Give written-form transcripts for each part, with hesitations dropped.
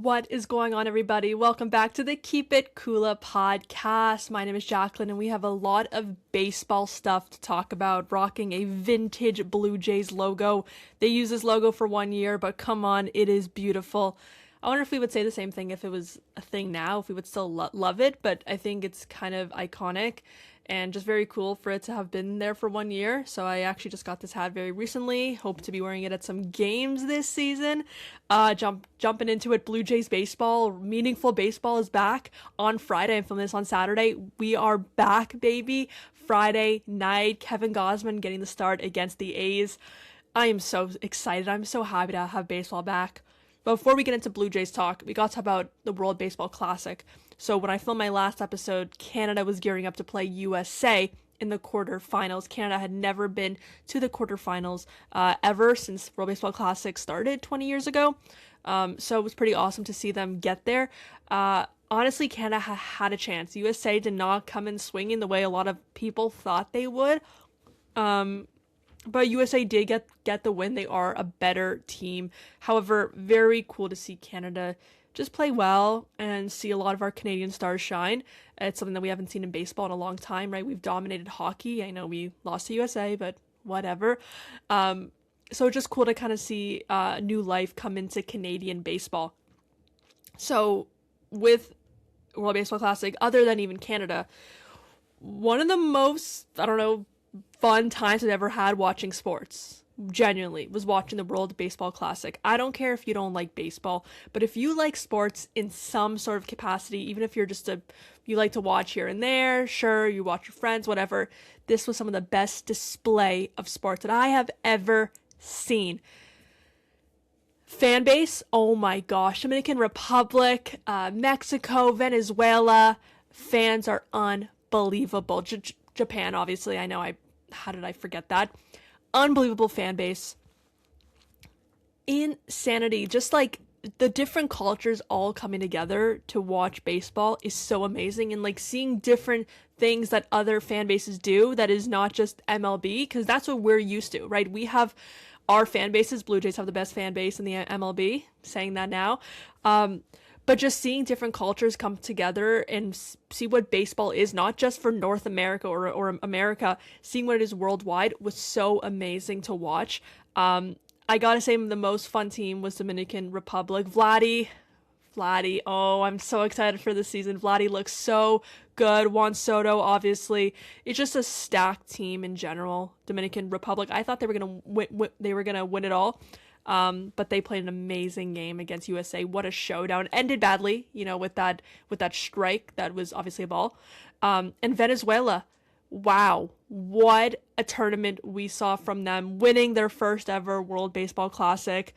What is going on, everybody? Welcome back to the Keep It Kula Podcast. My name is Jaclyn, and we have a lot of baseball stuff to talk about. Rocking a vintage Blue Jays logo. They use this logo for 1 year, but come on, it is beautiful. I wonder if we would say the same thing if it was a thing now, if we would still love it, but I think it's kind of iconic and just very cool for it to have been there for 1 year. So I actually just got this hat very recently. Hope to be wearing it at some games this season. Jumping into it, Blue Jays baseball, meaningful baseball is back on Friday. I'm filming this on Saturday. We are back, baby. Friday night, Kevin Gausman getting the start against the A's. I am so excited. I'm so happy to have baseball back. But before we get into Blue Jays talk, we got to talk about the World Baseball Classic. So when I filmed my last episode, Canada was gearing up to play USA in the quarterfinals. Canada had never been to the quarterfinals ever since World Baseball Classic started 20 years ago. So it was pretty awesome to see them get there. Honestly, Canada had a chance. USA did not come in swinging the way a lot of people thought they would. But USA did get the win. They are a better team. However, very cool to see Canada just play well and see a lot of our Canadian stars shine. It's something that we haven't seen in baseball in a long time, right? We've dominated hockey. I know we lost to USA, but whatever. So it's just cool to kind of see new life come into Canadian baseball. So with World Baseball Classic, other than even Canada, one of the most, fun times I've ever had watching sports, genuinely, was watching the World Baseball Classic. I don't care if you don't like baseball, but if you like sports in some sort of capacity, even if you're you like to watch here and there, sure, you watch your friends, whatever, this was some of the best display of sports that I have ever seen. Fan base, oh my gosh, Dominican Republic, Mexico, Venezuela, fans are unbelievable. Japan, obviously, I know, how did I forget that? Unbelievable fan base. Insanity. Just like the different cultures all coming together to watch baseball is so amazing. And like seeing different things that other fan bases do that is not just MLB, because that's what we're used to, right? We have our fan bases. Blue Jays have the best fan base in the MLB, saying that now. But just seeing different cultures come together and see what baseball is, not just for North America or America, seeing what it is worldwide was so amazing to watch. I gotta say the most fun team was Dominican Republic. Vladdy, oh, I'm so excited for this season. Vladdy looks so good. Juan Soto, obviously. It's just a stacked team in general. Dominican Republic, I thought they were gonna win it all. But they played an amazing game against USA. What a showdown. Ended badly, with that strike that was obviously a ball. And Venezuela, wow, what a tournament we saw from them, winning their first ever World Baseball Classic.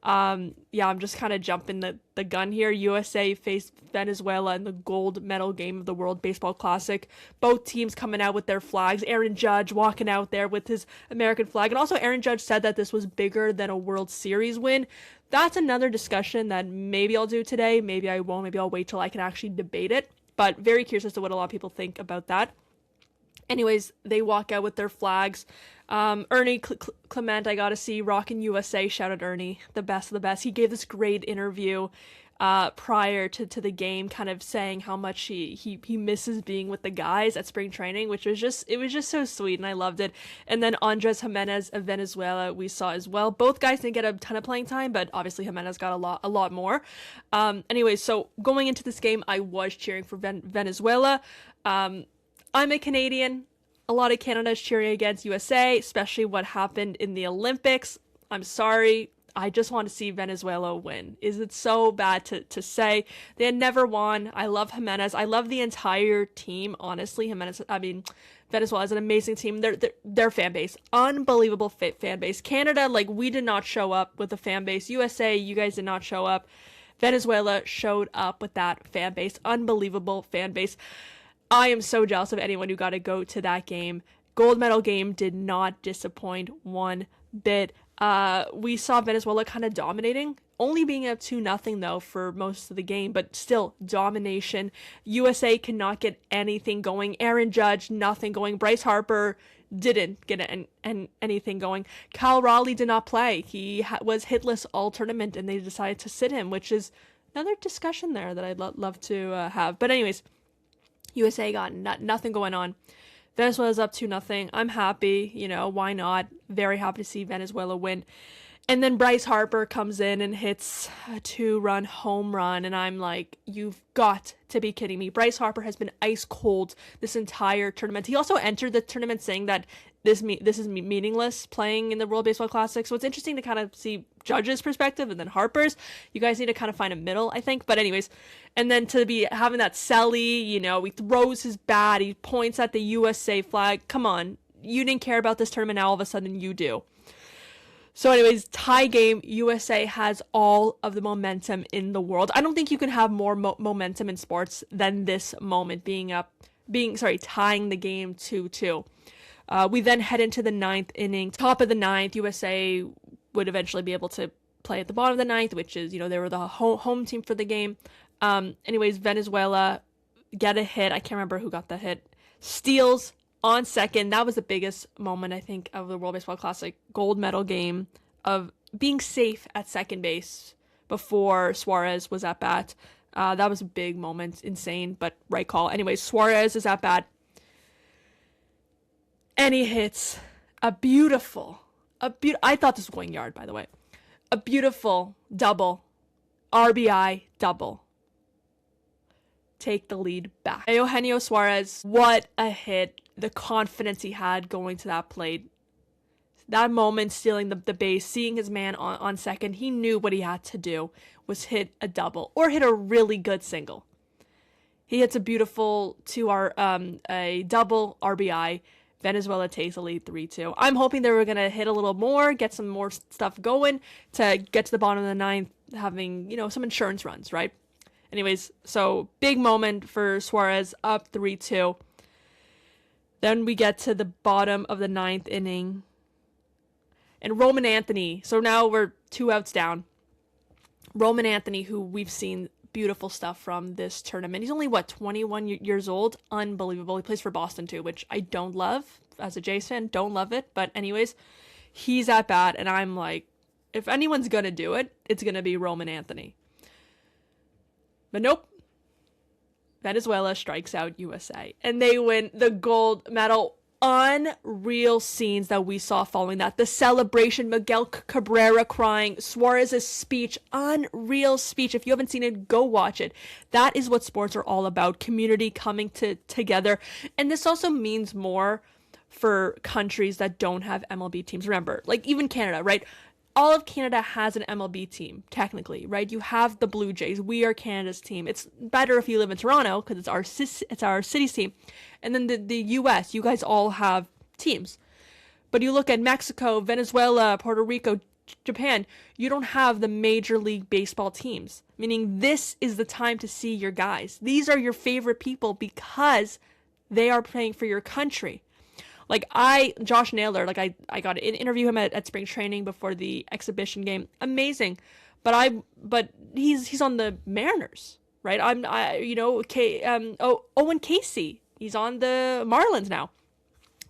I'm just kind of jumping the gun here. USA faced Venezuela in the gold medal game of the World Baseball Classic. Both teams coming out with their flags. Aaron Judge walking out there with his American flag. And also Aaron Judge said that this was bigger than a World Series win. That's another discussion that maybe I'll do today. Maybe I won't. Maybe I'll wait till I can actually debate it. But very curious as to what a lot of people think about that. Anyways, they walk out with their flags. Ernie Clement, I gotta see, rockin' USA. Shout out Ernie, the best of the best. He gave this great interview prior to the game, kind of saying how much he misses being with the guys at spring training, which was just so sweet, and I loved it. And then Andres Jimenez of Venezuela we saw as well. Both guys didn't get a ton of playing time, but obviously Jimenez got a lot more. Anyways, so going into this game, I was cheering for Venezuela. I'm a Canadian. A lot of Canada is cheering against USA, especially what happened in the Olympics. I'm sorry. I just want to see Venezuela win. Is it so bad to say? They had never won. I love Jimenez. I love the entire team, honestly. Venezuela is an amazing team. Their fan base, unbelievable fan base. Canada, we did not show up with a fan base. USA, you guys did not show up. Venezuela showed up with that fan base. Unbelievable fan base. I am so jealous of anyone who got to go to that game. Gold medal game did not disappoint one bit. We saw Venezuela kind of dominating, only being up 2-0 though for most of the game, but still domination. USA cannot get anything going. Aaron Judge, nothing going. Bryce Harper didn't get anything going. Kyle Raleigh did not play. He was hitless all tournament, and they decided to sit him, which is another discussion there that I'd love to have. But anyways, USA got nothing going on. Venezuela's up 2-0. I'm happy, why not? Very happy to see Venezuela win. And then Bryce Harper comes in and hits a 2-run home run, and I'm like, you've got to be kidding me. Bryce Harper has been ice cold this entire tournament. He also entered the tournament saying that this is meaningless playing in the World Baseball Classic. So it's interesting to kind of see Judge's perspective and then Harper's. You guys need to kind of find a middle, I think. But anyways, and then to be having that celly, he throws his bat, he points at the USA flag. Come on, you didn't care about this tournament, now all of a sudden you do. So anyways, tie game. USA has all of the momentum in the world. I don't think you can have more momentum in sports than this moment, tying the game 2-2. We then head into the 9th inning. Top of the 9th, USA would eventually be able to play at the bottom of the 9th, which is, they were the home team for the game. Anyways, Venezuela get a hit. I can't remember who got the hit. Steals on second. That was the biggest moment, I think, of the World Baseball Classic gold medal game, of being safe at second base before Suarez was at bat. That was a big moment. Insane, but right call. Anyways, Suarez is at bat. And he hits a beautiful, I thought this was going yard, by the way. A beautiful double, RBI double. Take the lead back. Eugenio Suarez, what a hit. The confidence he had going to that plate. That moment, stealing the base, seeing his man on second, he knew what he had to do was hit a double or hit a really good single. He hits a beautiful a double RBI. Venezuela takes the lead 3-2. I'm hoping they were going to hit a little more, get some more stuff going to get to the bottom of the 9th, having, some insurance runs, right? Anyways, so big moment for Suarez, up 3-2. Then we get to the bottom of the 9th inning. And Roman Anthony, so now we're 2 outs down. Roman Anthony, who we've seen beautiful stuff from this tournament. He's only, 21 years old? Unbelievable. He plays for Boston too, which I don't love. As a Jays fan, don't love it. But anyways, he's at bat, and I'm like, if anyone's going to do it, it's going to be Roman Anthony. But nope. Venezuela strikes out USA, and they win the gold medal. Unreal scenes that we saw following that. The celebration, Miguel Cabrera crying, Suarez's speech, unreal speech. If you haven't seen it, go watch it. That is what sports are all about, community coming together. And this also means more for countries that don't have MLB teams. Remember, like even Canada, right? All of Canada has an MLB team, technically, right? You have the Blue Jays. We are Canada's team. It's better if you live in Toronto because it's our city's team. And then the U.S., you guys all have teams. But you look at Mexico, Venezuela, Puerto Rico, Japan, you don't have the Major League Baseball teams. Meaning this is the time to see your guys. These are your favorite people because they are playing for your country. Like Josh Naylor, like I got to interview him at spring training before the exhibition game. Amazing. But he's on the Mariners, right? Owen Casey, he's on the Marlins now.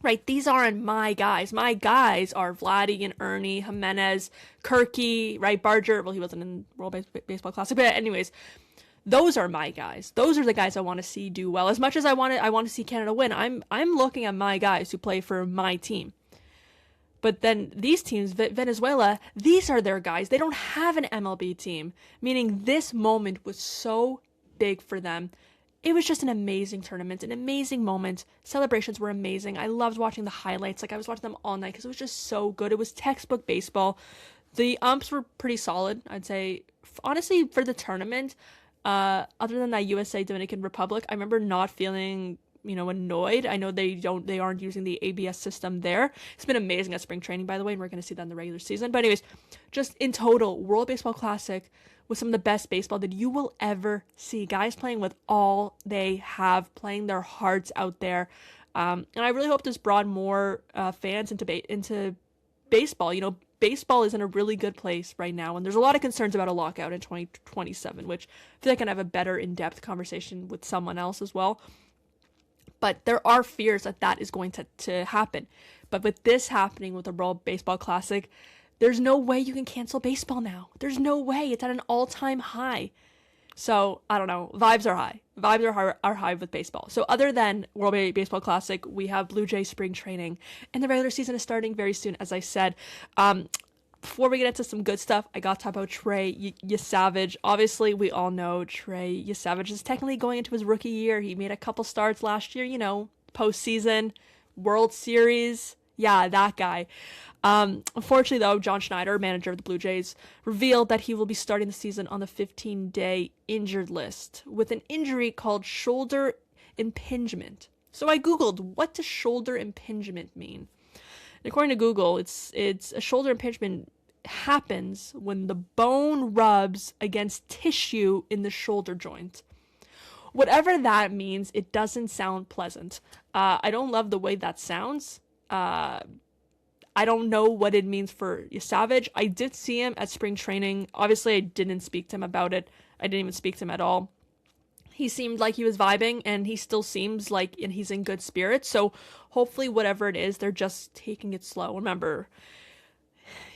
Right? These aren't my guys. My guys are Vladdy and Ernie, Jimenez, Kirky, right? Barger. Well, he wasn't in World Baseball Classic, but anyways, those are my guys. Those are the guys I want to see do well. As much as I want to see Canada win, I'm looking at my guys who play for my team. But then these teams, Venezuela, these are their guys. They don't have an MLB team, meaning this moment was so big for them. It was just an amazing tournament, an amazing moment. Celebrations were amazing. I loved watching the highlights. Like I was watching them all night because it was just so good. It was textbook baseball. The umps were pretty solid, I'd say. Honestly, for the tournament, other than that USA Dominican Republic, I remember not feeling, annoyed. I know they aren't using the ABS system there. It's been amazing at spring training, by the way, and we're going to see that in the regular season. But anyways, just in total, World Baseball Classic was some of the best baseball that you will ever see. Guys playing with all they have, playing their hearts out there. And I really hope this brought more fans into baseball. Baseball is in a really good place right now, and there's a lot of concerns about a lockout in 2027, which I feel like I can have a better in-depth conversation with someone else as well. But there are fears that is going to happen. But with this happening with the World Baseball Classic, there's no way you can cancel baseball now. There's no way. It's at an all-time high. So I don't know. Vibes are high. Are high with baseball. So other than World Baseball Classic, we have Blue Jay spring training, and the regular season is starting very soon, as I said. Before we get into some good stuff, I got to talk about Trey Yesavage. Obviously, we all know Trey Yesavage is technically going into his rookie year. He made a couple starts last year, postseason, World Series. Yeah, that guy. Unfortunately, though, John Schneider, manager of the Blue Jays, revealed that he will be starting the season on the 15-day injured list with an injury called shoulder impingement. So I Googled, what does shoulder impingement mean? And according to Google, it's a shoulder impingement happens when the bone rubs against tissue in the shoulder joint. Whatever that means, it doesn't sound pleasant. I don't love the way that sounds. I don't know what it means for Yesavage. I did see him at spring training. Obviously, I didn't speak to him about it. I didn't even speak to him at all. He seemed like he was vibing, and he still seems like he's in good spirits. So hopefully whatever it is, they're just taking it slow. Remember,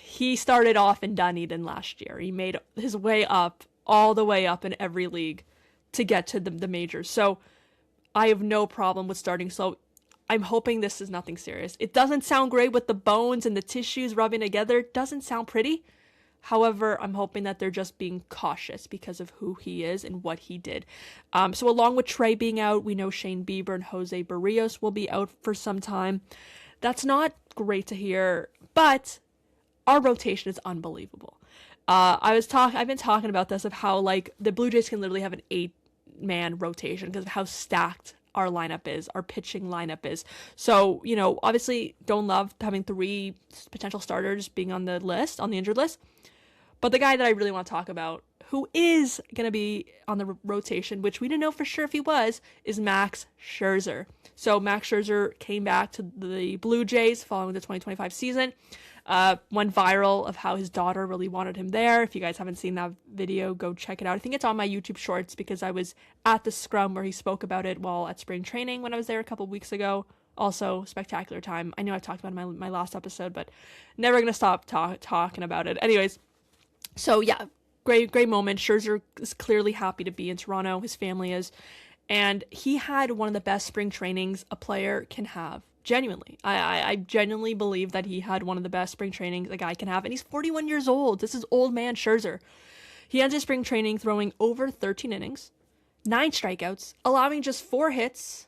he started off in Dunedin last year. He made his way up, all the way up in every league to get to the majors. So I have no problem with starting slow. I'm hoping this is nothing serious. It doesn't sound great with the bones and the tissues rubbing together. It doesn't sound pretty. However, I'm hoping that they're just being cautious because of who he is and what he did. So along with Trey being out, we know Shane Bieber and Jose Barrios will be out for some time. That's not great to hear, but our rotation is unbelievable. I've been talking about this, of how the Blue Jays can literally have an 8-man rotation because of how stacked our lineup is, our pitching lineup is. So, obviously don't love having 3 potential starters being on the injured list. But the guy that I really want to talk about, who is going to be on the rotation, which we didn't know for sure if he was, is Max Scherzer. So Max Scherzer came back to the Blue Jays following the 2025 season. Went viral of how his daughter really wanted him there. If you guys haven't seen that video, go check it out. I think it's on my YouTube shorts because I was at the scrum where he spoke about it while at spring training when I was there a couple weeks ago. Also, spectacular time. I know I've talked about it in my last episode, but never going to stop talking about it. Anyways, so yeah, great moment. Scherzer is clearly happy to be in Toronto. His family is. And he had one of the best spring trainings a player can have. Genuinely. I genuinely believe that he had one of the best spring trainings a guy can have. And he's 41 years old. This is old man Scherzer. He ends his spring training throwing over 13 innings, 9 strikeouts, allowing just 4 hits,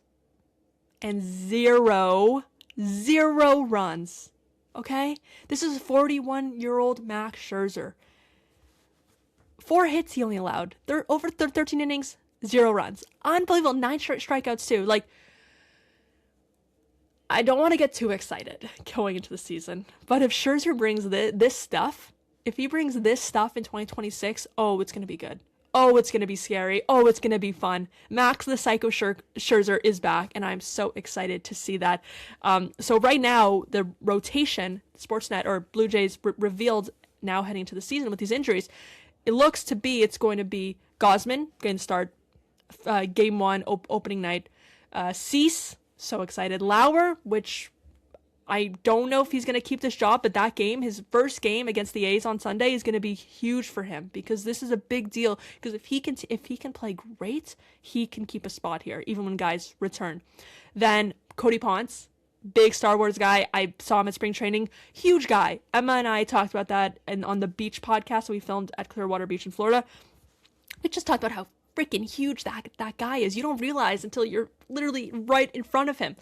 and zero runs. Okay? This is 41-year-old Max Scherzer. 4 hits he only allowed. They're over 13 innings, 0 runs. Unbelievable. 9 strikeouts too. I don't want to get too excited going into the season, but if Scherzer brings this stuff, if he brings this stuff in 2026, oh, it's going to be good. Oh, it's going to be scary. Oh, it's going to be fun. Max the Psycho Scherzer is back, and I'm so excited to see that. So right now, the rotation, Sportsnet or Blue Jays revealed now heading into the season with these injuries, it's going to be Gausman going to start game 1 opening night. Cease, so excited. Lauer, which I don't know if he's going to keep this job, but that game, his first game against the A's on Sunday, is going to be huge for him because this is a big deal. Because if he can play great, he can keep a spot here, even when guys return. Then Cody Ponce, big Star Wars guy. I saw him at spring training. Huge guy. Emma and I talked about that on the beach podcast that we filmed at Clearwater Beach in Florida. We just talked about how freaking huge that guy is. You don't realize until you're literally right in front of him.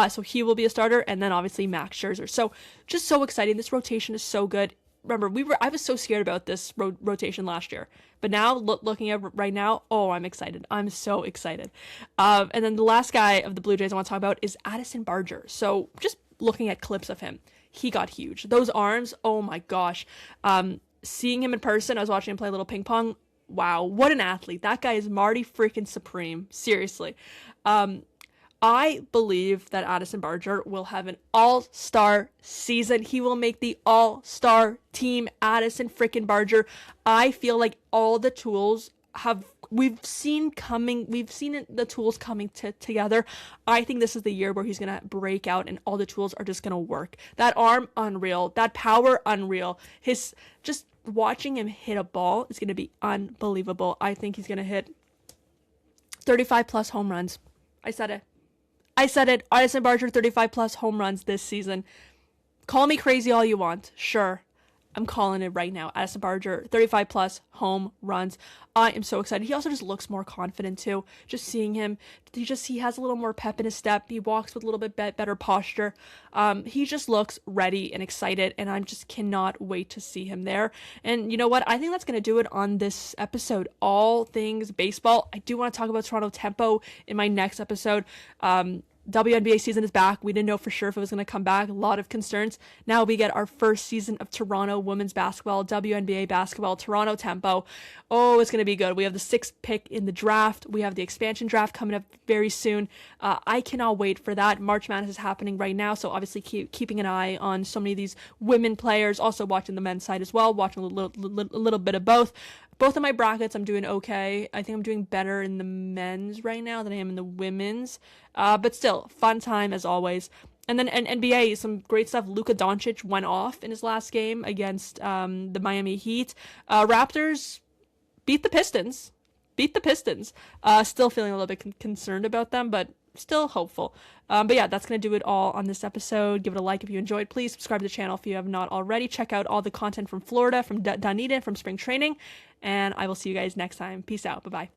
So he will be a starter, and then obviously Max Scherzer. So just so exciting. This rotation is so good. Remember, I was so scared about this rotation last year, but now looking at it right now, oh, I'm excited. I'm so excited. And then the last guy of the Blue Jays I want to talk about is Addison Barger. So just looking at clips of him, he got huge. Those arms, oh my gosh. Seeing him in person, I was watching him play a little ping pong. Wow, what an athlete. That guy is Marty freaking Supreme. Seriously. I believe that Addison Barger will have an all-star season. He will make the all-star team. Addison freaking Barger. I feel like all the tools we've seen the tools coming together. I think this is the year where he's going to break out and all the tools are just going to work. That arm, unreal. That power, unreal. His just watching him hit a ball is going to be unbelievable. I think he's going to hit 35 plus home runs. I said it. Addison Barger, 35 plus home runs this season. Call me crazy all you want. Sure. I'm calling it right now. Addison Barger, 35 plus home runs. I am so excited. He also just looks more confident too. Just seeing him, he has a little more pep in his step. He walks with a little bit better posture. He just looks ready and excited, and I just cannot wait to see him there. And you know what? I think that's going to do it on this episode. All things baseball. I do want to talk about Toronto Tempo in my next episode. WNBA season is back. We didn't know for sure if it was going to come back. A lot of concerns. Now we get our first season of Toronto women's basketball, WNBA basketball, Toronto Tempo. Oh, it's going to be good. We have the 6th pick in the draft. We have the expansion draft coming up very soon. I cannot wait for that. March Madness is happening right now, so obviously keeping an eye on so many of these women players. Also watching the men's side as well, watching a little bit of both. Both of my brackets, I'm doing okay. I think I'm doing better in the men's right now than I am in the women's. But still, fun time as always. And then NBA, some great stuff. Luka Doncic went off in his last game against the Miami Heat. Raptors beat the Pistons. Still feeling a little bit concerned about them, but still hopeful. But yeah, that's going to do it all on this episode. Give it a like if you enjoyed. Please subscribe to the channel if you have not already. Check out all the content from Florida, from Dunedin, from spring training. And I will see you guys next time. Peace out. Bye-bye.